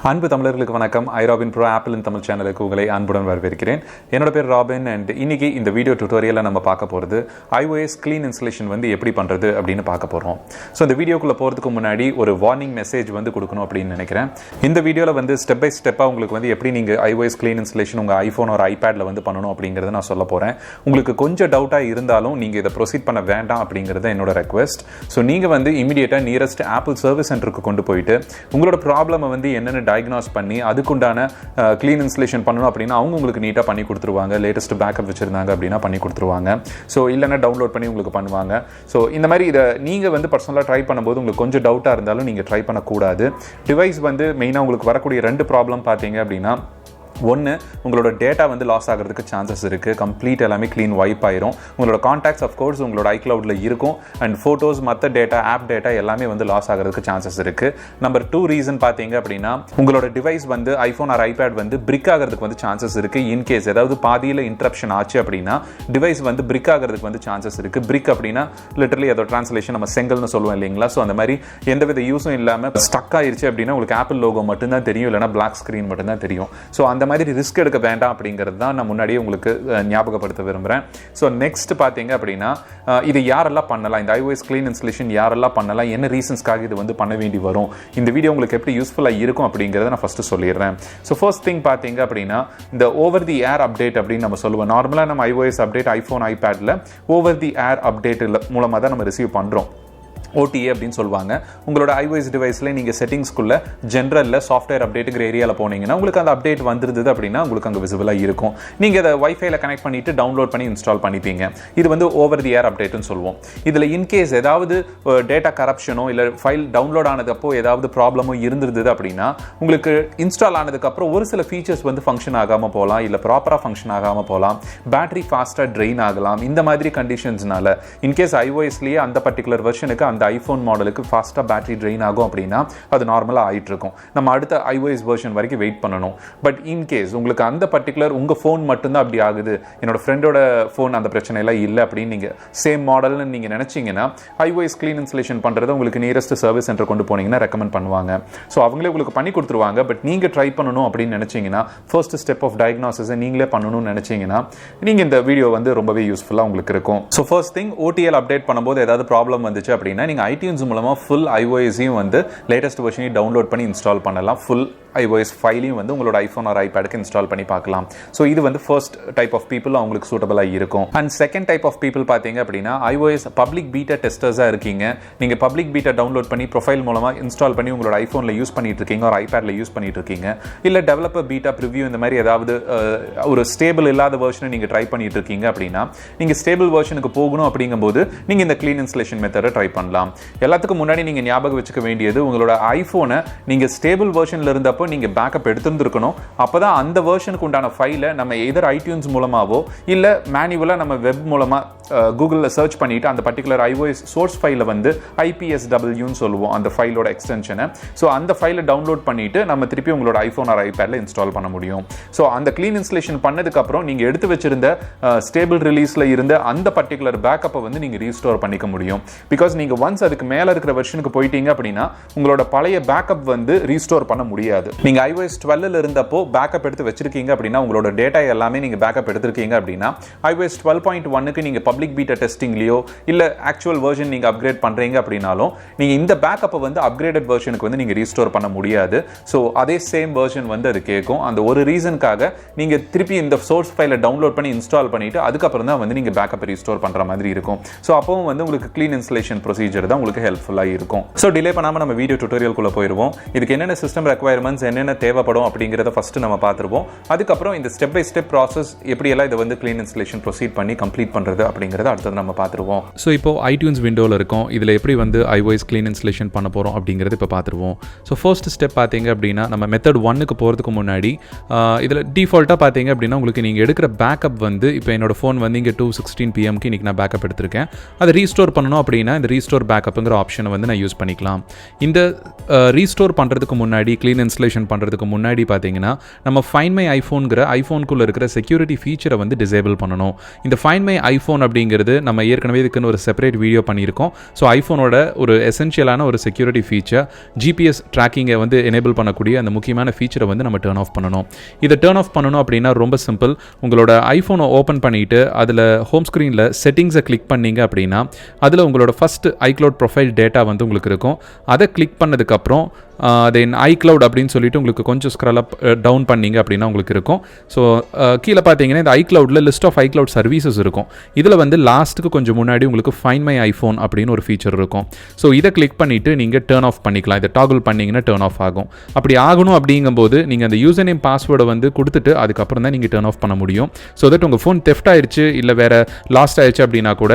அன்பு தமிழர்களுக்கு வணக்கம். ஐராபின் ப்ரோ ஆப்பிள் இன் தமிழ் சேனலுக்கு உங்களை அன்புடன் வரவேற்கிறேன். என்னோட பேர் ராபின் அண்ட் இன்னைக்கு இந்த வீடியோ டியூட்டோரியலில் நம்ம பார்க்க போகிறது iOS க்ளீன் இன்ஸ்டலேஷன் வந்து எப்படி பண்ணுறது அப்படின்னு பார்க்க போகிறோம். ஸோ இந்த வீடியோக்குள்ளே போகிறதுக்கு முன்னாடி ஒரு வார்னிங் மெசேஜ் வந்து கொடுக்கணும் அப்படின்னு நினைக்கிறேன். இந்த வீடியோவில் வந்து ஸ்டெப் பை ஸ்டெப்பாக உங்களுக்கு வந்து எப்படி நீங்கள் iOS க்ளீன் இன்ஸ்டலேஷன் உங்கள் ஐஃபோன் ஒரு ஐபேடில் வந்து பண்ணணும் அப்படிங்கிறத நான் சொல்ல போகிறேன். உங்களுக்கு கொஞ்சம் டவுட்டாக இருந்தாலும் நீங்கள் இதை ப்ரொசீட் பண்ண வேண்டாம் அப்படிங்கிறது என்னோட ரெக்வெஸ்ட். ஸோ நீங்கள் வந்து இமீடியட்டாக நியரஸ்ட் ஆப்பிள் சர்வீஸ் சென்டருக்கு கொண்டு போயிட்டு உங்களோட ப்ராப்ளமை வந்து என்னென்ன டயக்னாஸ் பண்ணி அதுக்குண்டான க்ளீன் இன்ஸ்டலேஷன் பண்ணணும் அப்படின்னா அவங்க உங்களுக்கு நீட்டாக பண்ணி கொடுத்துருவாங்க. லேட்டஸ்ட் பேக்கப் வச்சுருந்தாங்க அப்படின்னா பண்ணி கொடுத்துருவாங்க. ஸோ இல்லைன்னா டவுன்லோட் பண்ணி உங்களுக்கு பண்ணுவாங்க. ஸோ இந்த மாதிரி இதை நீங்கள் வந்து பர்சனலாக ட்ரை பண்ணும்போது உங்களுக்கு கொஞ்சம் டவுட்டாக இருந்தாலும் நீங்கள் ட்ரை பண்ணக்கூடாது. டிவைஸ் வந்து மெயினாக உங்களுக்கு வரக்கூடிய 2 ப்ராப்ளம் பார்த்தீங்க அப்படின்னா, ஒன்று, உங்களோட டேட்டா வந்து லாஸ் ஆகிறதுக்கு சான்சஸ் இருக்குது. கம்ப்ளீட் எல்லாமே க்ளீன் வைப் ஆயிரும். உங்களோட கான்டாக்ட்ஸ் அஃப்கோர்ஸ் உங்களோட ஐக்ளவுடில் இருக்கும் அண்ட் ஃபோட்டோஸ் மற்ற டேட்டா ஆப் டேட்டா எல்லாமே வந்து லாஸ் ஆகிறதுக்கு சான்சஸ் இருக்குது. நம்பர் 2 ரீசன் பார்த்தீங்க அப்படின்னா, உங்களோட டிவைஸ் வந்து ஐஃபோன் ஆர் ஐபேட் வந்து பிரிக் ஆகிறதுக்கு வந்து சான்சஸ் இருக்குது. இன்கேஸ் ஏதாவது பாதியில் இன்டரப்ஷன் ஆச்சு அப்படின்னா டிவைஸ் வந்து பிரிக் ஆகிறதுக்கு வந்து சான்சஸ் இருக்குது. பிரிக் அப்படின்னா லிட்டரலி அதோட ட்ரான்ஸ்லேஷன் நம்ம செங்கல்னு சொல்லுவோம் இல்லைங்களா. ஸோ அந்த மாதிரி எந்தவித யூஸும் இல்லாமல் ஸ்டக் ஆயிடுச்சு அப்படின்னா உங்களுக்கு ஆப்பிள் லோகோ மட்டும்தான் தெரியும், இல்லைனா பிளாக் ஸ்க்ரீன் மட்டும்தான் தெரியும். ஸோ அந்த மாதிரி ரிஸ்க் எடுக்க வேண்டாம் அப்படிங்கிறது தான் நான் முன்னாடியே உங்களுக்கு ஞாபகப்படுத்த விரும்புகிறேன். ஸோ நெக்ஸ்ட் பார்த்தீங்க அப்படின்னா, இது யாரெல்லாம் பண்ணலாம், இந்த iOS க்ளீன் இன்ஸ்டலேஷன் யாரெல்லாம் பண்ணலாம், என்ன ரீசன்ஸ்க்காக இது வந்து பண்ண வேண்டி வரும், இந்த வீடியோ உங்களுக்கு எப்படி யூஸ்ஃபுல்லாக இருக்கும் அப்படிங்கிறத நான் ஃபஸ்ட்டு சொல்லிடுறேன். ஸோ ஃபர்ஸ்ட் திங் பார்த்தீங்க அப்படின்னா, இந்த ஓவர் தி ஏர் அப்டேட் அப்படின்னு நம்ம சொல்லுவோம். நார்மலாக நம்ம iOS அப்டேட் ஐஃபோன் ஐபேடில் ஓவர் தி ஏர் அப்டேட் மூலமாக தான் நம்ம ரிசீவ் பண்ணுறோம். OTA அப்படின்னு சொல்லுவாங்க. உங்களோட iOS டிவைஸில் நீங்கள் செட்டிங்ஸ்குள்ளே ஜென்ரலில் சாஃப்ட்வேர் அப்டேட்டுங்கிற ஏரியாவில் போனீங்கன்னா உங்களுக்கு அந்த அப்டேட் வந்துருது அப்படின்னா உங்களுக்கு அங்கே விசிபிளாக இருக்கும். நீங்கள் அதை வைஃபைல கனெக்ட் பண்ணிவிட்டு டவுன்லோட் பண்ணி இன்ஸ்டால் பண்ணிப்பீங்க. இது வந்து ஓவர் தி ஏர் அப்டேட்னு சொல்லுவோம். இதில் இன்கேஸ் ஏதாவது டேட்டா கரப்ஷனோ இல்லை ஃபைல் டவுன்லோட் ஆனதுக்கப்புறம் ஏதாவது ப்ராப்ளமோ இருந்திருந்தது அப்படின்னா உங்களுக்கு இன்ஸ்டால் ஆனதுக்கப்புறம் ஒரு சில ஃபீச்சர்ஸ் வந்து ஃபங்க்ஷன் ஆகாமல் போகலாம், இல்லை ப்ராப்பராக ஃபங்க்ஷன் ஆகாமல் போகலாம், பேட்டரி ஃபாஸ்ட்டாக ட்ரெயின் ஆகலாம். இந்த மாதிரி கண்டிஷன்ஸ்னால இன்கேஸ் iOSலேயே அந்த பர்டிகுலர் வெர்ஷனுக்கு அந்த ஐஃபோன் மாடலுக்கு ஃபாஸ்ட்டாக பேட்டரி ட்ரெயின் ஆகும் அப்படின்னா அது நார்மலாக ஆகிட்டு இருக்கும். நம்ம அடுத்த iOS வெர்ஷன் வரைக்கும் வெயிட் பண்ணணும். பட் இன்கேஸ் உங்களுக்கு அந்த பர்டிகுலர் உங்கள் ஃபோன் மட்டும்தான் அப்படி ஆகுது, என்னோட ஃப்ரெண்டோட ஃபோன் அந்த பிரச்சனையெல்லாம் இல்லை அப்படின்னு நீங்கள் சேம் மாடல்னு நீங்கள் நினச்சிங்கன்னா iOS க்ளீன் இன்ஸ்டலேஷன் பண்ணுறது உங்களுக்கு நியரஸ்ட் சர்வீஸ் சென்டர் கொண்டு போனீங்கன்னா ரெக்கமெண்ட் பண்ணுவாங்க. ஸோ அவங்களே உங்களுக்கு பண்ணி கொடுத்துருவாங்க. பட் நீங்கள் ட்ரை பண்ணணும் அப்படின்னு நினச்சிங்கன்னா, ஃபர்ஸ்ட் ஸ்டெப் ஆஃப் டயக்னாசிஸை நீங்களே பண்ணணும்னு நினச்சிங்கன்னா நீங்கள் இந்த வீடியோ வந்து ரொம்பவே யூஸ்ஃபுல்லாக உங்களுக்கு இருக்கும். So first thing, OTL update பண்ணும்போது ஏதாவது ப்ராப்ளம் வந்துச்சு அப்படின்னா நீங்கள் iTunes மூலமாக ஃபுல் iOS-ஐயும் வந்து லேட்டஸ்ட் வெர்ஷனையும் டவுன்லோட் பண்ணி இன்ஸ்டால் பண்ணலாம். ஃபுல் iOS ஃபைலையும் வந்து உங்களோட ஐஃபோன் ஆர் ஐபேடுக்கு இன்ஸ்டால் பண்ணி பார்க்கலாம். ஸோ இது வந்து ஃபர்ஸ்ட் டைப் ஆஃப் பீப்புள் அவங்களுக்கு சூட்டபிளாக இருக்கும். And second type of people பார்த்தீங்க அப்படின்னா, iOS பப்ளிக் பீட்டா டெஸ்டர்ஸாக இருக்கீங்க. நீங்கள் பப்ளிக் பீட்டா டவுன்லோட் பண்ணி ப்ரொஃபைல் மூலமாக இன்ஸ்டால் பண்ணி உங்களோட ஐஃபோனில் யூஸ் பண்ணிட்டு இருக்கீங்க, ஒரு ஐபேடில் யூஸ் பண்ணிட்டு இருக்கீங்க, இல்லை டெவலப்பர் பீட்டா ப்ரிவ்யூ இந்த மாதிரி ஏதாவது ஒரு ஸ்டேபிள் இல்லாத வெர்ஷனை நீங்கள் ட்ரை பண்ணிட்டு இருக்கீங்க அப்படின்னா நீங்கள் ஸ்டேபிள் வெர்ஷனுக்கு போகணும் அப்படிங்கும்போது நீங்கள் இந்த க்ளீன் இன்ஸ்டலேஷன் மெத்தடை ட்ரை பண்ணலாம். எல்லாத்துக்கும் முன்னாடி நீங்கள் ஞாபகம் வச்சுக்க வேண்டியது, உங்களோட ஐஃபோனை நீங்கள் ஸ்டேபிள் வெர்ஷனில் இருந்தப்போ நீங்கள் பேக்கப் எடுத்துருந்துருக்கணும். அப்போதான் அந்த வெர்ஷனுக்கு உண்டான ஃபைலை நம்ம எதர் iTunes மூலமாவோ இல்லை மேனுவலாக நம்ம வெப் மூலமாக கூகுளில் சர்ச் பண்ணிவிட்டு அந்த பர்டிகுலர் iOS சோர்ஸ் ஃபைலை வந்து IPSWன்னு சொல்லுவோம் அந்த ஃபைலோட எக்ஸ்டென்ஷனை. ஸோ அந்த ஃபைலை டவுன்லோட் பண்ணிவிட்டு நம்ம திருப்பி உங்களோட ஐஃபோன் ஆர் ஐபேடில் இன்ஸ்டால் பண்ண முடியும். ஸோ அந்த க்ளீன் இன்ஸ்டலேஷன் பண்ணதுக்கப்புறம் நீங்கள் எடுத்து வச்சிருந்த ஸ்டேபிள் ரிலீஸில் இருந்த அந்த பர்டிகுலர் பேக்கப்பை வந்து நீங்கள் ரீஸ்டோர் பண்ணிக்க முடியும். பிகாஸ் நீங்கள் ஒன்ஸ் அதுக்கு மேலே இருக்கிற வெர்ஷனுக்கு போயிட்டீங்க அப்படின்னா உங்களோட பழைய பேக்கப் வந்து ரீஸ்டோர் பண்ண முடியாது. நீங்கள் iOS 12 இருந்தப்போ பேக்கப் எடுத்து வச்சிருக்கீங்க அப்படின்னா உங்களோட டேட்டா எல்லாமே நீங்கள் பேக்கப் எடுத்திருக்கீங்க அப்படின்னா iOS 12.1க்கு நீங்கள் பப்ளிக் பீட்டா டெஸ்டிங்லையோ இல்லை ஆக்சுவல் வெர்ஷன் நீங்கள் அப்கிரேட் பண்ணுறீங்க அப்படின்னாலும் நீங்கள் இந்த பேக்கப்பை வந்து அப்கிரேடட் வெர்ஷனுக்கு வந்து நீங்கள் ரீஸ்டோர் பண்ண முடியாது. ஸோ அதே சேம் வெர்ஷன் வந்து அது கேட்கும். அந்த ஒரு ரீசனுக்காக நீங்கள் திருப்பி இந்த சோர்ஸ் ஃபைலை டவுன்லோட் பண்ணி இன்ஸ்டால் பண்ணிட்டு அதுக்கப்புறம் தான் வந்து நீங்கள் பேக்கப் ரீஸ்டோர் பண்ணுற மாதிரி இருக்கும். ஸோ அப்பவும் வந்து உங்களுக்கு க்ளீன் இன்ஸ்டலேஷன் ப்ரொசீஜர் தான் உங்களுக்கு ஹெல்ப்ஃபுல்லாக இருக்கும். ஸோ டிலே பண்ணாமல் நம்ம வீடியோ டுட்டோரியல்குள்ளே போயிடுவோம். இதுக்கு என்னென்ன சிஸ்டம் ரெக்வயர்மெண்ட்ஸ் என்னென்ன தேவைப்படும் அப்படிங்கிறத ஃபர்ஸ்ட் நம்ம பார்த்துருவோம். அதுக்கப்புறம் இந்த ஸ்டெப் பை ஸ்டெப் ப்ராசஸ் எப்படியெல்லாம் இதை வந்து க்ளீன் இன்ஸ்டலேஷன் ப்ரொசீட் பண்ணி கம்ப்ளீட் பண்ணுறது அப்படிங்கிறத அடுத்தது நம்ம பார்த்துருவோம். ஸோ இப்போ iTunes விண்டோவில் இருக்கும். இதில் எப்படி வந்து iOS க்ளீன் இன்ஸ்டலேஷன் பண்ண போகிறோம் அப்படிங்கிறது இப்போ பார்த்துருவோம். ஸோ ஃபர்ஸ்ட் ஸ்டெப் பார்த்தீங்க அப்படின்னா, நம்ம மெத்தட் 1க்கு போகிறதுக்கு முன்னாடி இதில் டிஃபால்ட்டாக பார்த்தீங்க அப்படின்னா உங்களுக்கு நீங்கள் எடுக்கிற பேக்கப் வந்து இப்போ என்னோட ஃபோன் வந்து இங்கே 2:16 PM இன்றைக்கி நான் பேக்கப் எடுத்திருக்கேன். அதை ரீஸ்டோர் பண்ணணும் அப்படின்னா இந்த ரீஸ்டோர் பேக்கப்புங்கிற ஆப்ஷனை வந்து நான் யூஸ் பண்ணிக்கலாம். இந்த ரீஸ்டோர் பண்ணுறதுக்கு முன்னாடி க்ளீன் இன்ஸ்டலேஷன் இன்ஸ்டாலேஷன் பண்ணுறதுக்கு முன்னாடி பார்த்தீங்கன்னா நம்ம ஃபைண்ட் மை ஐஃபோன்கிற ஐஃபோனுக்குள்ளே இருக்கிற செக்யூரிட்டி ஃபீச்சரை வந்து டிசேபிள் பண்ணணும். இந்த ஃபைண்ட் மை ஐஃபோன் அப்படிங்கிறது நம்ம ஏற்கனவே இதுக்குன்னு ஒரு செப்பரேட் வீடியோ பண்ணியிருக்கோம். ஸோ ஐஃபோனோட ஒரு எசென்ஷியலான ஒரு செக்யூரிட்டி ஃபீச்சர் ஜிபிஎஸ் ட்ராக்கிங்கை வந்து எனேபிள் பண்ணக்கூடிய அந்த முக்கியமான ஃபீச்சரை வந்து நம்ம டர்ன் ஆஃப் பண்ணணும். இதை டர்ன் ஆஃப் பண்ணணும் அப்படின்னா ரொம்ப சிம்பிள். உங்களோட ஐஃபோனை ஓப்பன் பண்ணிவிட்டு அதில் ஹோம் ஸ்க்ரீனில் செட்டிங்ஸை கிளிக் பண்ணிங்க அப்படின்னா அதில் உங்களோட ஃபஸ்ட்டு iCloud ப்ரொஃபைல் டேட்டா வந்து உங்களுக்கு இருக்கும். அதை கிளிக் பண்ணதுக்கப்புறம் தென் iCloud அப்படின்னு சொல்லிட்டு உங்களுக்கு கொஞ்சம் ஸ்க்ரால் அப் டவுன் பண்ணிங்க அப்படின்னா உங்களுக்கு இருக்கும். ஸோ கீழே பார்த்தீங்கன்னா இந்த iCloudல லிஸ்ட் ஆஃப் iCloud சர்வீசஸ் இருக்கும். இதில் வந்து லாஸ்ட்டுக்கு கொஞ்சம் முன்னாடி உங்களுக்கு ஃபைண்ட் மை ஐஃபோன் அப்படின்னு ஒரு ஃபீச்சர் இருக்கும். ஸோ இதை கிளிக் பண்ணிவிட்டு நீங்கள் டர்ன் ஆஃப் பண்ணிக்கலாம். இதை டாகுல் பண்ணிங்கன்னா டர்ன் ஆஃப் ஆகும். அப்படி ஆகணும் அப்படிங்கும்போது நீங்கள் அந்த யூசர் நேம் பாஸ்வேர்டை வந்து கொடுத்துட்டு அதுக்கப்புறம் தான் நீங்கள் டர்ன் ஆஃப் பண்ண முடியும். ஸோ தட் உங்கள் ஃபோன் தெஃப்ட் ஆயிடுச்சு இல்லை வேறு லாஸ்ட் ஆயிடுச்சு அப்படின்னா கூட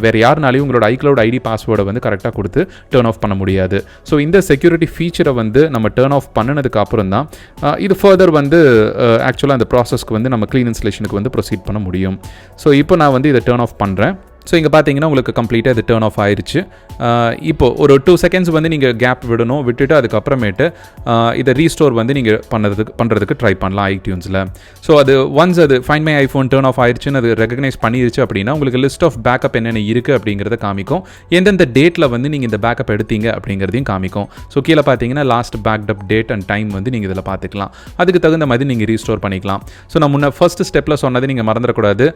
வேறு யாருனாலையும் உங்களோட iCloud ஐடி பாஸ்வேர்டை வந்து கரெக்டாக கொடுத்து டர்ன் ஆஃப் பண்ண முடியாது. ஸோ இந்த செக்யூரிட்டி ஃபீச்சரை வந்து நம்ம டர்ன் ஆஃப் பண்ணினதுக்கு அப்புறம் தான் இது ஃபர்தர் வந்து ஆக்சுவலாக அந்த ப்ராசஸ்க்கு வந்து நம்ம க்ளீன் இன்ஸ்டலேஷனுக்கு வந்து ப்ரொசீட் பண்ண முடியும். ஸோ இப்போ நான் வந்து இதை டர்ன் ஆஃப் பண்ணுறேன். ஸோ இங்கே பார்த்தீங்கன்னா உங்களுக்கு கம்ப்ளீட்டாக இது டர்ன் ஆஃப் ஆயிடுச்சு. இப்போது ஒரு 2 செகண்ட்ஸ் வந்து நீங்கள் கேப் விடணும். விட்டுட்டு அதுக்கப்புறமேட்டு இதை ரீஸ்டோர் வந்து நீங்கள் பண்ணுறதுக்கு ட்ரை பண்ணலாம் ஐடியூன்ஸில். ஸோ அது ஒன்ஸ் அது find my iPhone turn of ஆயிடுச்சுன்னு அது ரெகனைஸ் பண்ணிருச்சு அப்படின்னா உங்களுக்கு லிஸ்ட் ஆஃப் பேக்கப் என்னென்ன இருக்குது அப்படிங்கிறத காமிக்கும். எந்தெந்த டேட்டில் வந்து நீங்கள் இந்த பேக்கப் எடுத்தீங்க அப்படிங்கிறதையும் காமிக்கும். ஸோ கீழே பார்த்தீங்கன்னா last backup date and time வந்து நீங்கள் இதில் பார்த்துக்கலாம். அதுக்கு தகுந்த மாதிரி நீங்கள் ரீஸ்டோர் பண்ணிக்கலாம். ஸோ நான் முன்ன ஃபர்ஸ்ட் ஸ்டெப்பில் சொன்னது நீங்கள் மறந்துடக்கூடாது.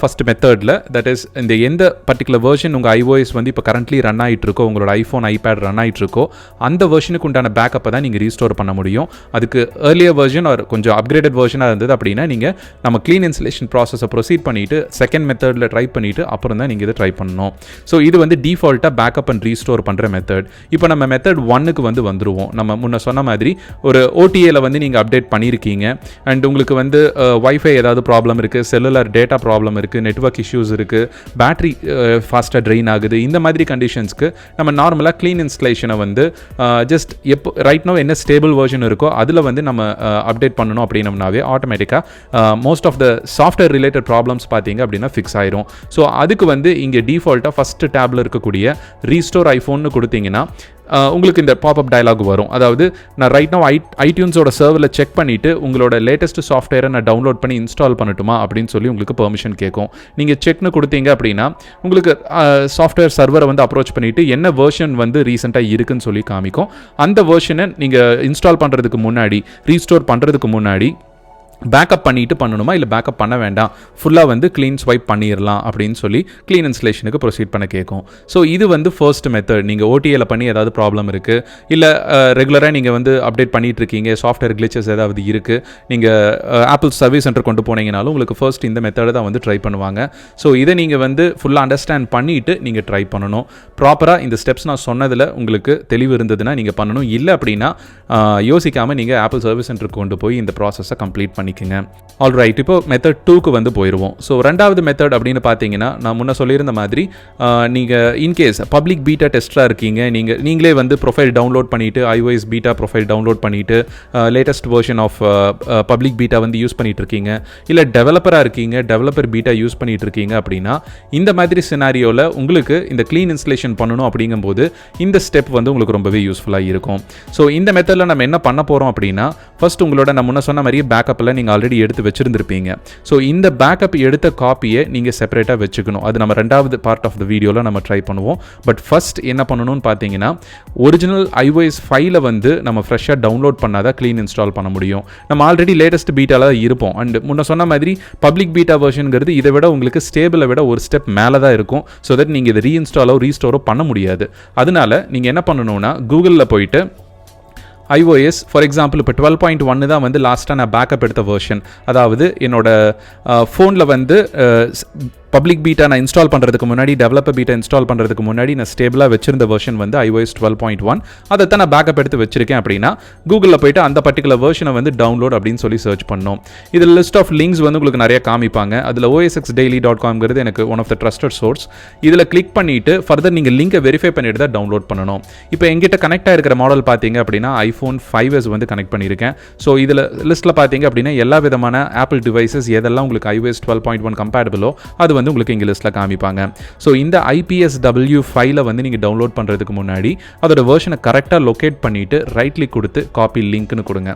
ஃபர்ஸ்ட் மெத்தடில் தட் இஸ் இந்த எந்த பர்டிகுலர் வெர்ஷன் உங்கள் iOS வந்து இப்போ கரண்ட்லி ரன் ஆகிட்டு இருக்கோ, உங்களோட ஐஃபோன் ஐபேட் ரன் ஆகிட்டு இருக்கோ, அந்த வெர்ஷனுக்கு உண்டான பேக்கப்பை தான் நீங்கள் ரீஸ்டோர் பண்ண முடியும். அதுக்கு ஏர்லியர் வெர்ஷன் ஒரு கொஞ்சம் அப்கிரேடட் வெர்ஷனாக இருந்தது அப்படின்னா நீங்கள் நம்ம க்ளீன் இன்ஸ்டலேஷன் ப்ராசஸை ப்ரொசீட் பண்ணிவிட்டு செகண்ட் மெத்தடில் ட்ரை பண்ணிவிட்டு அப்புறம் தான் நீங்கள் இதை ட்ரை பண்ணணும். ஸோ இது வந்து டிஃபால்ட்டாக பேக்கப் அண்ட் ரீஸ்டோர் பண்ணுற மெத்தட். இப்போ நம்ம மெத்தட் 1க்கு வந்து வந்துருவோம். நம்ம முன்ன சொன்ன மாதிரி ஒரு OTA வந்து நீங்கள் அப்டேட் பண்ணியிருக்கீங்க அண்ட் உங்களுக்கு வந்து வைஃபை ஏதாவது ப்ராப்ளம் இருக்குது, செல்லுலர் டேட்டா ப்ராப்ளம் இருக்குது, நெட்வொர்க் இஷ்யூஸ் இருக்குது, பேட்டரி ஃபாஸ்ட்டாக ட்ரெயின் ஆகுது. இந்த மாதிரி கண்டிஷன்ஸ்க்கு நம்ம நார்மலாக க்ளீன் இன்ஸ்டலேஷனை வந்து ஜஸ்ட் எப்போ ரைட் நோ என்ன ஸ்டேபிள் வெர்ஷன் இருக்கோ அதில் வந்து நம்ம அப்டேட் பண்ணணும் அப்படின்னம்னாவே ஆட்டோமேட்டிக்காக most of the software related problems பார்த்தீங்க அப்படின்னா ஃபிக்ஸ் ஆயிரும். ஸோ அதுக்கு வந்து இங்கே டிஃபால்ட்டாக ஃபஸ்ட்டு டேபில் இருக்கக்கூடிய ரீஸ்டோர் ஐஃபோன்னு கொடுத்தீங்கன்னா உங்களுக்கு இந்த பாப்அப் டயலாக் வரும். அதாவது நான் ரைட் நோ ஐடியூன்ஸோட சர்வரில் செக் பண்ணிவிட்டு உங்களோட லேட்டஸ்ட் சாஃப்ட்வேரை நான் டவுன்லோட் பண்ணி இன்ஸ்டால் பண்ணட்டுமா அப்படின்னு சொல்லி உங்களுக்கு பெர்மிஷன் கேட்கும். நீங்கள் செக்னு கொடுத்தீங்க அப்படின்னா உங்களுக்கு சாஃப்ட்வேர் சர்வரை வந்து அப்ரோச் பண்ணிவிட்டு என்ன வெர்ஷன் வந்து ரீசெண்டாக இருக்குன்னு சொல்லி காமிக்கும். அந்த வெர்ஷனை நீங்கள் இன்ஸ்டால் பண்ணுறதுக்கு முன்னாடி ரீஸ்டோர் பண்ணுறதுக்கு முன்னாடி பேக்கப் பண்ணிட்டு பண்ணணுமா இல்லை பேக்கப் பண்ண வேண்டாம், ஃபுல்லாக வந்து க்ளீன் ஸ்வைப் பண்ணிடலாம் அப்படின்னு சொல்லி க்ளீன் இன்ஸ்டலேஷனுக்கு ப்ரொசீட் பண்ண கேட்கும். ஸோ இது வந்து ஃபர்ஸ்ட் மெத்தட். நீங்கள் OTA பண்ணி ஏதாவது ப்ராப்ளம் இருக்குது இல்லை ரெகுலராக நீங்கள் வந்து அப்டேட் பண்ணிகிட்டு இருக்கீங்க, சாஃப்ட்வேர் கிளிச்சஸ் ஏதாவது இருக்குது, நீங்கள் ஆப்பிள் சர்வீஸ் சென்டர் கொண்டு போனீங்கனாலும் உங்களுக்கு ஃபர்ஸ்ட் இந்த மெத்தடை தான் வந்து ட்ரை பண்ணுவாங்க. ஸோ இதை நீங்கள் வந்து ஃபுல்லாக அண்டர்ஸ்டாண்ட் பண்ணிவிட்டு நீங்கள் ட்ரை பண்ணணும். ப்ராப்பராக இந்த ஸ்டெப்ஸ் நான் சொன்னதில் உங்களுக்கு தெளிவு இருந்ததுன்னா நீங்கள் பண்ணணும். இல்லை அப்படின்னா யோசிக்காமல் நீங்கள் ஆப்பிள் சர்வீஸ் சென்டருக்கு கொண்டு போய் இந்த ப்ராசஸை கம்ப்ளீட் பண்ணிக்கோங்க. ஆல்ரைட், இப்போ மெத்தட் 2க்கு வந்து போயிடுவோம். ஸோ ரெண்டாவது மெத்தட் அப்படின்னு பார்த்தீங்கன்னா நான் முன்ன சொல்லியிருந்த மாதிரி நீங்கள் இன்கேஸ் பப்ளிக் பீட்டா டெஸ்டராக இருக்கீங்க, நீங்களே வந்து ப்ரொஃபைல் டவுன்லோட் பண்ணிவிட்டு iOS பீட்டா ப்ரொஃபைல் டவுன்லோட் பண்ணிவிட்டு latest version of public beta வந்து யூஸ் பண்ணிட்டு இருக்கீங்க, இல்லை டெவலப்பராக இருக்கீங்க, டெவலப்பர் பீட்டா யூஸ் பண்ணிட்டு இருக்கீங்க அப்படின்னா இந்த மாதிரி சினாரியோவில் உங்களுக்கு இந்த க்ளீன் இன்ஸ்டலேஷன் பண்ணணும் அப்படிங்கும்போது இந்த ஸ்டெப் வந்து உங்களுக்கு ரொம்பவே யூஸ்ஃபுல்லாக இருக்கும். ஸோ இந்த மெத்தடில் நம்ம என்ன பண்ண போகிறோம் அப்படின்னா ஃபர்ஸ்ட் உங்களோட நான் முன்ன சொன்ன மாதிரியே பேக்கப்பில் நீங்கள் ஆல்ரெடி எடுத்து வச்சுருந்துருப்பீங்க. ஸோ இந்த பேக்கப் எடுத்த காப்பியை நீங்கள் செப்பரேட்டாக வச்சுக்கணும். அது நம்ம ரெண்டாவது பார்ட் ஆஃப் த வீடியோவில் நம்ம ட்ரை பண்ணுவோம். பட் ஃபர்ஸ்ட் என்ன பண்ணணும்னு பார்த்தீங்கன்னா ஒரிஜினல் iOS ஃபைலை வந்து நம்ம ஃப்ரெஷ்ஷாக டவுன்லோட் பண்ணாதான் க்ளீன் இன்ஸ்டால் பண்ண முடியும். நம்ம ஆல்ரெடி லேட்டஸ்ட் பீட்டாவில் தான் இருப்போம். அண்ட் முன்ன சொன்ன மாதிரி பப்ளிக் பீட்டா வெர்ஷனுங்கிறது இதை விட உங்களுக்கு ஸ்டேபிளை விட ஒரு ஸ்டெப் மேலே தான் இருக்கும். ஸோ தட் நீங்கள் இதை ரீஇன்ஸ்டாலோ ரீஸ்டோரோ பண்ண முடியாது. அதனால நீங்கள் என்ன பண்ணணும்னா கூகுளில் போயிட்டு iOS ஃபார் எக்ஸாம்பிள் இப்போ 12.1 தான் வந்து லாஸ்ட்டாக நான் பேக்கப் எடுத்த வெர்ஷன். அதாவது என்னோட ஃபோனில் வந்து பப்ளிக் பீட்டா நான் இன்ஸ்டால் பண்ணுறதுக்கு முன்னாடி, டெவலப்பர் பீட்டா இன்ஸ்டால் பண்ணுறதுக்கு முன்னாடி நான் ஸ்டேபிளாக வச்சிருந்த வெர்ஷன் வந்து iOS 12.1. அதை தான் நான் பேக்கப் எடுத்து வச்சிருக்கேன் அப்படின்னா கூகுளில் போய்ட்டு அந்த பர்டிகுலர் வெர்ஷனை வந்து டவுன்லோட் அப்படின்னு சொல்லி சர்ச் பண்ணோம். இதில் லிஸ்ட் ஆஃப் லிங்க்ஸ் வந்து உங்களுக்கு நிறைய காமிப்பாங்க. அதில் osxdaily.com எனக்கு one of the trusted source. இதில் கிளிக் பண்ணிவிட்டு ஃபர்தர் நீங்கள் லிங்கை வெரிஃபை பண்ணிட்டு தான் டவுன்லோட் பண்ணணும். இப்போ எங்கிட்ட கனெக்ட் ஆகிருக்கிற மாடல் பார்த்தீங்க அப்படின்னா iPhone 5s வந்து கனெக்ட் பண்ணியிருக்கேன். ஸோ இதில் லிஸ்ட்டில் பார்த்தீங்க அப்படின்னா எல்லா விதமான ஆப்பிள் டிவைசஸ் எதெல்லாம் உங்களுக்கு iOS 12.1 கம்பேட்டபிளோ அது வந்து வந்து உங்களுக்கு இங்கே லிஸ்ட்டில் காமிப்பாங்க. ஸோ இந்த IPSW ஃபைலை வந்து நீங்கள் டவுன்லோட் பண்ணுறதுக்கு முன்னாடி அதோட வெர்ஷனை கரெக்டாக லொக்கேட் பண்ணிவிட்டு ரைட் கிளிக் கொடுத்து காப்பி லிங்க்னு கொடுங்க.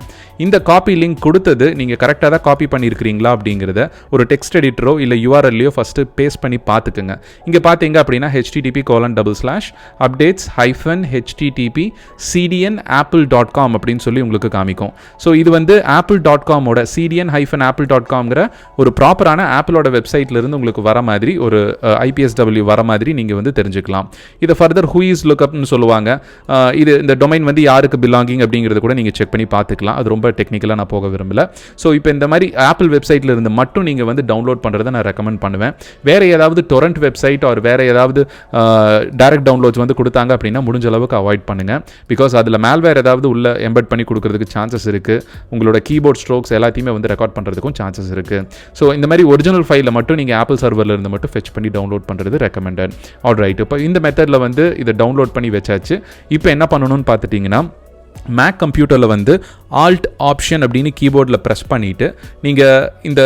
இந்த காப்பி லிங்க் கொடுத்தது நீங்கள் கரெக்டாக தான் காப்பி பண்ணியிருக்கிறீங்களா அப்படிங்கிறத ஒரு டெக்ஸ்ட் எடிட்டரோ இல்லை URL-லையோ ஃபஸ்ட்டு பேஸ்ட் பண்ணி பார்த்துக்குங்க. இங்கே பார்த்தீங்க அப்படின்னா http://updates-http://cdnapple.com அப்படின்னு சொல்லி உங்களுக்கு காமிக்கும். ஸோ இது வந்து apple.com-ஓட cdn-apple.com-ங்கிற ஒரு ப்ராப்பரான ஆப்பிளோட வெப்சைட்லேருந்து உங்களுக்கு வர மாதிரி ஒரு IPSW வர மாதிரி நீங்கள் வந்து தெரிஞ்சுக்கலாம். இதை ஃபர்தர் who is lookupனு சொல்லுவாங்க. இது இந்த டொமைன் வந்து யாருக்கு பிலாங்கிங் அப்படிங்கிறது கூட நீங்கள் செக் பண்ணி பார்த்துக்கலாம். அது ரொம்ப டெக்னிக்கலாக நான் போக விரும்பல. ஸோ இப்போ இந்த மாதிரி ஆப்பிள் வெப்சைட்டில் இருந்து மட்டும் நீங்கள் வந்து டவுன்லோட் பண்ணுறதை நான் ரெக்கமெண்ட் பண்ணுவேன். வேறு ஏதாவது டொரண்ட் வெப்சைட் ஆர் வேறு ஏதாவது டைரக்ட் டவுன்லோட்ஸ் வந்து கொடுத்தாங்க அப்படின்னா முடிஞ்ச அளவுக்கு அவாய்ட் பண்ணுங்கள். பிகாஸ் அதில் மேல்வேர் ஏதாவது உள்ள எம்பெட் பண்ணி கொடுக்கறதுக்கு சான்சஸ் இருக்குது. உங்களோட கீபோர்ட் ஸ்ட்ரோக்ஸ் எல்லாத்தையுமே வந்து ரெக்கார்ட் பண்ணுறதுக்கும் சான்சஸ் இருக்குது. ஸோ இந்த மாதிரி ஒரிஜினல் ஃபைலை மட்டும் நீங்கள் ஆப்பிள் சர்வரில் இருந்து மட்டும் ஃபெச் பண்ணி டவுன்லோட் பண்ணுறது ரெக்கமெண்டட். ஆல்ரைட், இப்போ இந்த மெத்தடில் வந்து இதை டவுன்லோட் பண்ணி வச்சாச்சு. இப்போ என்ன பண்ணணும்னு பார்த்துட்டிங்கன்னா மேக் கம்ப்யூட்டரில் வந்து ஆல்ட் ஆப்ஷன் அப்படின்னு கீபோர்டில் ப்ரெஸ் பண்ணிவிட்டு நீங்கள் இந்த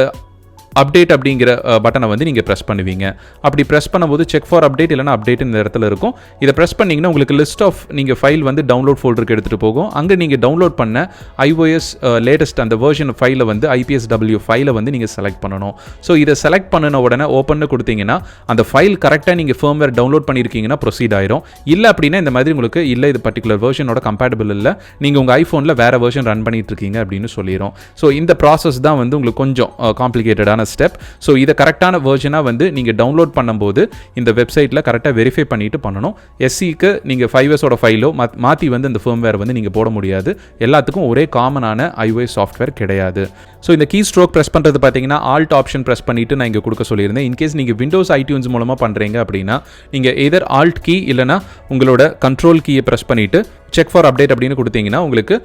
அப்டேட் அப்படிங்கிற பட்டனை வந்து நீங்கள் ப்ரெஸ் பண்ணுவீங்க. அப்படி ப்ரெஸ் பண்ணும்போது செக் ஃபார் அப்டேட் இல்லைனா அப்டேட் இந்த இடத்துல இருக்கும். இதை ப்ரெஸ் பண்ணிங்கன்னா உங்களுக்கு லிஸ்ட் ஆஃப் நீங்கள் ஃபைல் வந்து டவுன்லோட் ஃபோல்டருக்கு எடுத்துகிட்டு போகும். அங்கே நீங்கள் டவுன்லோட் பண்ண iOS லேட்டஸ்ட் அந்த வெர்ஷன் ஃபைலை வந்து IPSW ஃபைலை வந்து நீங்கள் செலக்ட் பண்ணணும். ஸோ இதை செலக்ட் பண்ணின உடனே ஓப்பன்னு கொடுத்தீங்கன்னா அந்த ஃபைல் கரெக்டாக நீங்கள் ஃபர்ம்வேர் டவுன்லோட் பண்ணியிருக்கீங்கன்னா ப்ரொசீட் ஆயிரும். இல்லை அப்படின்னா இந்த மாதிரி உங்களுக்கு இல்லை இது பர்டிகுலர் வெர்ஷனோட கம்பேட்டபிள் இல்லை, நீங்கள் உங்கள் ஐஃபோனில் வேறு வெர்ஷன் ரன் பண்ணிட்டு இருக்கீங்க அப்படின்னு சொல்லிடும். ஸோ இந்த ப்ராசஸ் தான் வந்து உங்களுக்கு கொஞ்சம் காம்ப்ளிகேட்டடான ஸ்டெப். ஸோ இதை கரெக்டான வெர்ஷனாக வந்து நீங்கள் டவுன்லோட் பண்ணும்போது இந்த வெப்சைட்டில் கரெக்டாக வெரிஃபை பண்ணிட்டு பண்ணணும். SEக்கு நீங்கள் 5S-ஓட ஃபைலோ மாற்றி வந்து இந்த ஃபர்ம்வேர் வந்து நீங்கள் போட முடியாது. எல்லாத்துக்கும் ஒரே காமனான iOS சாஃப்ட்வேர் கிடையாது. ஸோ இந்த கீ ஸ்ட்ரோக் ப்ரெஸ் பண்ணுறது பார்த்தீங்கன்னா ஆல்ட் ஆப்ஷன் ப்ரெஸ் பண்ணிவிட்டு நான் இங்கே கொடுக்க சொல்லியிருந்தேன். இன்கேஸ் நீங்கள் விண்டோஸ் iTunes மூலமாக பண்ணுறீங்க அப்படின்னா நீங்கள் எதர் ஆல்ட் கீ இல்லைனா உங்களோட கண்ட்ரோல் கீயை ப்ரெஸ் பண்ணிவிட்டு செக் ஃபார் அப்டேட் அப்படின்னு கொடுத்தீங்கன்னா உங்களுக்கு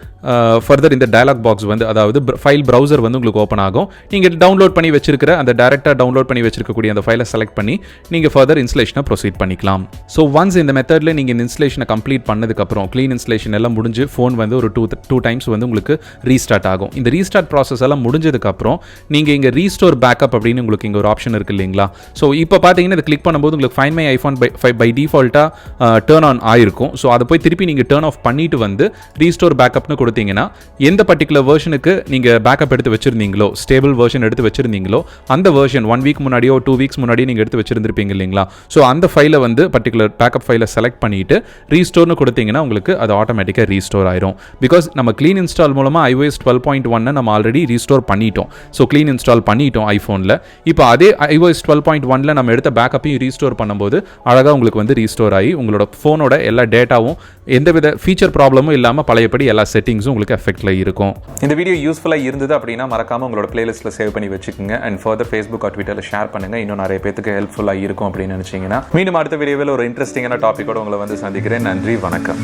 ஃபர்தர் இந்த டயலாக் பாக்ஸ் வந்து அதாவது ஃபைல் ப்ரௌசர் வந்து உங்களுக்கு ஓப்பன் ஆகும். நீங்கள் டவுன்லோட் பண்ணி வச்சிருக்கிற அந்த டைரெக்டாக டவுன்லோட் பண்ணி வச்சிருக்கக்கூடிய அந்த ஃபைலை செலக்ட் பண்ணி நீங்கள் ஃபர்தர் இன்ஸ்டலேஷனை ப்ரொசீட் பண்ணிக்கலாம். ஸோ ஒன்ஸ் இந்த மெத்தடில் நீங்கள் இந்த இன்ஸ்டலேஷனை கம்ப்ளீட் பண்ணதுக்கப்புறம் க்ளீன் இன்ஸ்டலேஷன் எல்லாம் முடிஞ்சு ஃபோன் வந்து ஒரு டூ டைம்ஸ் வந்து உங்களுக்கு ரீஸ்டார்ட் ஆகும். இந்த ரீஸ்டார்ட் ப்ராசஸ் எல்லாம் முடிஞ்சதுக்கப்புறம் நீங்கள் இங்கே ரீஸ்டோர் பேக்கப் அப்படின்னு உங்களுக்கு இங்கே ஒரு ஆப்ஷன் இருக்குது இல்லைங்களா. ஸோ இப்போ பார்த்தீங்கன்னா இதை கிளிக் பண்ணும்போது உங்களுக்கு ஃபைண்ட் மை ஐஃபோன் பை டிஃபால்ட்டாக டர்ன் ஆன் ஆயிருக்கும். ஸோ அதை போய் திருப்பி நீங்கள் டர்ன் ஆஃப் பண்ணிட்டு வந்து ரீஸ்டோர் பேக்கப்னு கொடுத்தீங்கன்னா எந்த பர்டிகுலர் வெர்ஷனுக்கு நீங்கள் பேக்கப் எடுத்து வச்சிருந்தீங்களோ, ஸ்டேபிள் வெர்ஷன் எடுத்து வச்சிருந்தீங்களோ அந்த வெர்ஷன் 1 வீக் முன்னாடியோ 2 வீக்ஸ் முன்னாடியோ நீங்கள் எடுத்து வச்சிருந்திருப்பீங்க இல்லைங்களா. ஸோ அந்த ஃபைலை வந்து பர்டிகுலர் பேக்கப் ஃபைலை செலக்ட் பண்ணிட்டு ரீஸ்டோர்னு கொடுத்தீங்கன்னா உங்களுக்கு அது ஆட்டோமேட்டிக்காக ரீஸ்டோர் ஆயிரும். பிகாஸ் நம்ம க்ளீன் இன்ஸ்டால் மூலமாக iOS 12.1 நம்ம ஆல்ரெடி ரீஸ்டோர் பண்ணிட்டோம். ஸோ க்ளீன் இன்ஸ்டால் பண்ணிட்டோம் ஐஃபோனில். இப்போ அதே iOS 12.1 நம்ம எடுத்த பேக்கப்பையும் ரீஸ்டோர் பண்ணும்போது அழகாக உங்களுக்கு வந்து ரீஸ்டோர் ஆகி உங்களோட ஃபோனோட எல்லா டேட்டாவும் எந்தவித ஃபீச்சர் ப்ராப்ளமும் இல்லாமல் பழையபடி எல்லா செட்டிங்ஸும் உங்களுக்கு எஃபெக்டில் இருக்கும். இந்த வீடியோ யூஸ்ஃபுல்லாக இருந்தது அப்படின்னா மறக்காமல் உங்களோட பிளேலிஸ்ட்டில் சேவ் பண்ணி வச்சுக்கோங்க. அண்ட் ஃபர்தர் ஃபேஸ்புக் ஆர் ட்விட்டரில் ஷேர் பண்ணுங்கள். இன்னும் நிறைய பேருக்கு ஹெல்ப்ஃபுல்லாக இருக்கும் அப்படின்னு நினச்சிங்கன்னா மீண்டும் அடுத்த வீடியோவில் ஒரு இன்ட்ரெஸ்டிங்கான டாப்பிக்கோடு உங்களை வந்து சந்திக்கிறேன். நன்றி, வணக்கம்.